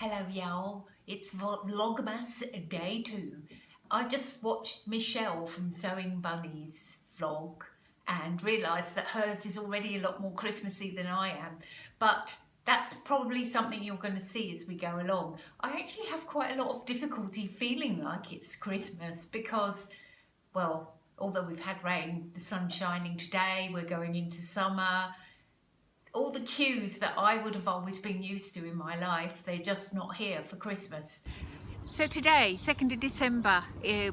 Hello y'all, it's Vlogmas day 2. I just watched Michelle from Sewing Bunny's vlog and realised that hers is already a lot more Christmassy than I am, but that's probably something you're going to see as we go along. I actually have quite a lot of difficulty feeling like it's Christmas because, well, although we've had rain, the sun's shining today, we're going into summer. All the cues that I would have always been used to in my life, they're just not here for Christmas. So today, 2nd of December,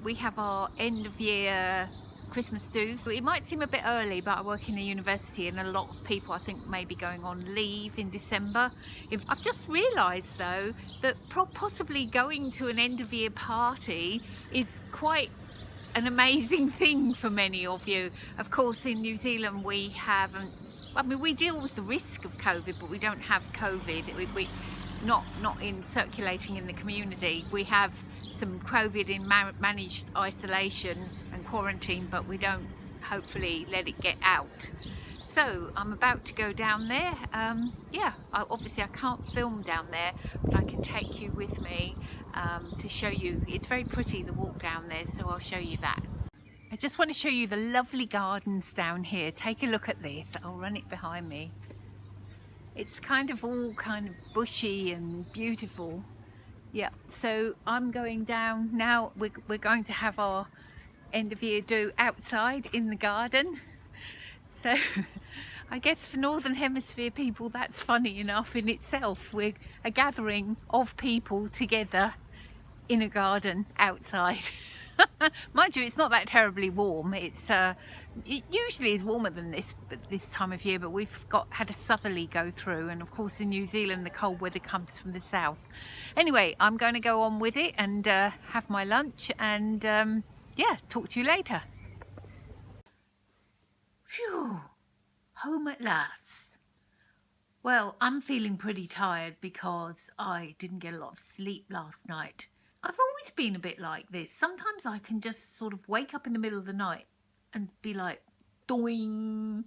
we have our end of year Christmas do. It might seem a bit early, but I work in a university and a lot of people I think may be going on leave in December. I've just realised though that possibly going to an end of year party is quite an amazing thing for many of you. Of course in New Zealand we haven't, we deal with the risk of COVID, but we don't have COVID. We not in circulating in the community. We have some COVID in managed isolation and quarantine, but we don't hopefully let it get out. So I'm about to go down there. Obviously I can't film down there, but I can take you with me to show you. It's very pretty, the walk down there, so I'll show you that. I just want to show you the lovely gardens down here. Take a look at this. I'll run it behind me. It's all kind of bushy and beautiful. Yeah, so I'm going down now. We're going to have our end of year do outside in the garden. So I guess for Northern Hemisphere people that's funny enough in itself. We're a gathering of people together in a garden outside. Mind you, it's not that terribly warm. It usually is warmer than this time of year, but we've had a southerly go through, and of course in New Zealand the cold weather comes from the south. Anyway, I'm going to go on with it and have my lunch and yeah, talk to you later. Phew, home at last. Well, I'm feeling pretty tired because I didn't get a lot of sleep last night. I've always been a bit like this. Sometimes I can just sort of wake up in the middle of the night and be like, doing.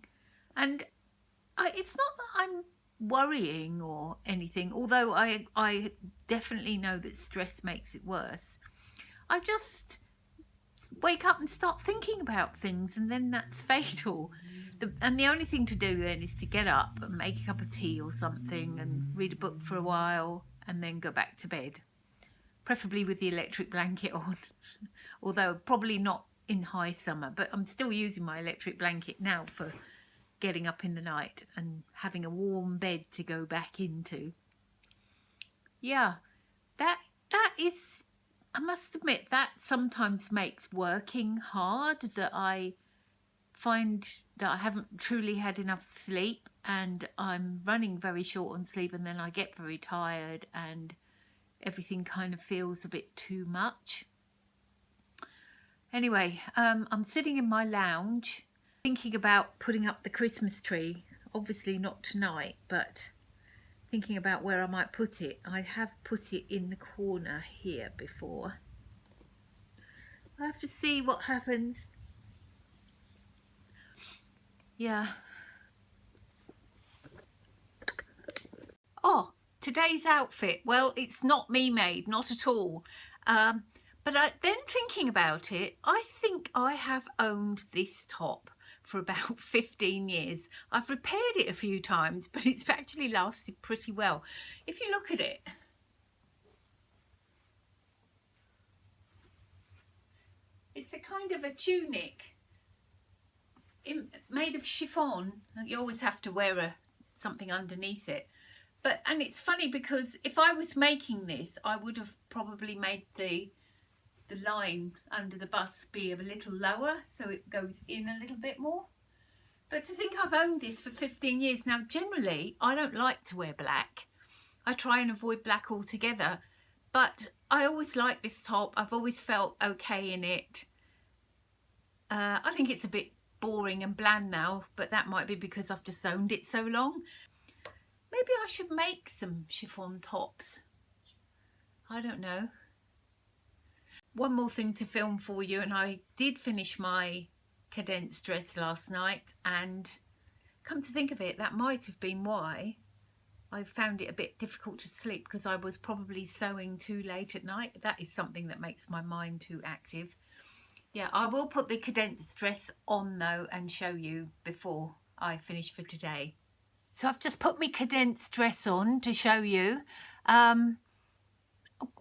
And it's not that I'm worrying or anything, although I definitely know that stress makes it worse. I just wake up and start thinking about things, and then that's fatal. And the only thing to do then is to get up and make a cup of tea or something and read a book for a while and then go back to bed. Preferably with the electric blanket on, although probably not in high summer, but I'm still using my electric blanket now for getting up in the night and having a warm bed to go back into. Yeah, that is, I must admit, that sometimes makes working hard, that I find that I haven't truly had enough sleep and I'm running very short on sleep, and then I get very tired and everything kind of feels a bit too much. Anyway, I'm sitting in my lounge thinking about putting up the Christmas tree. Obviously not tonight, but thinking about where I might put it. I have put it in the corner here before. I have to see what happens. Yeah. Oh, today's outfit, well, it's not me made, not at all. But then thinking about it, I think I have owned this top for about 15 years. I've repaired it a few times, but it's actually lasted pretty well. If you look at it, it's a kind of a tunic made of chiffon. You always have to wear something underneath it. And it's funny because if I was making this, I would have probably made the line under the bust be a little lower so it goes in a little bit more. But to think I've owned this for 15 years. Now, generally, I don't like to wear black. I try and avoid black altogether. But I always like this top. I've always felt okay in it. I think it's a bit boring and bland now, but that might be because I've just owned it so long. Maybe I should make some chiffon tops. I don't know. One more thing to film for you, and I did finish my Cadence dress last night, and come to think of it, that might have been why I found it a bit difficult to sleep because I was probably sewing too late at night. That is something that makes my mind too active. Yeah, I will put the condensed dress on though and show you before I finish for today. So I've just put my condensed dress on to show you.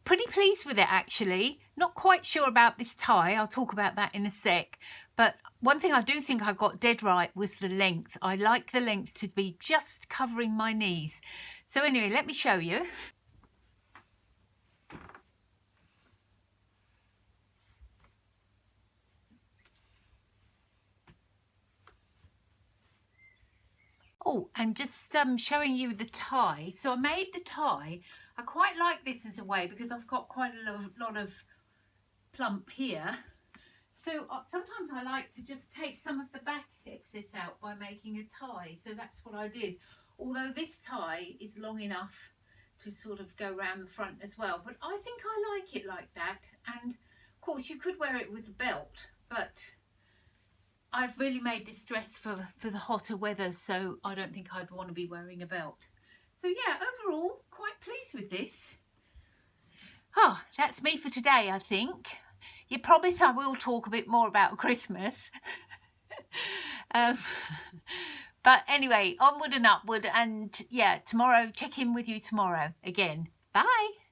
Pretty pleased with it actually. Not quite sure about this tie. I'll talk about that in a sec. But one thing I do think I got dead right was the length. I like the length to be just covering my knees. So anyway, let me show you. Oh, and just showing you the tie. So I made the tie. I quite like this as a way because I've got quite a lot of plump here. So sometimes I like to just take some of the back excess out by making a tie. So that's what I did. Although this tie is long enough to sort of go around the front as well. But I think I like it like that. And of course you could wear it with a belt, but I've really made this dress for the hotter weather, so I don't think I'd want to be wearing a belt. So yeah, overall, quite pleased with this. Oh, that's me for today, I think. You promise I will talk a bit more about Christmas. But anyway, onward and upward, and yeah, tomorrow, check in with you tomorrow again. Bye.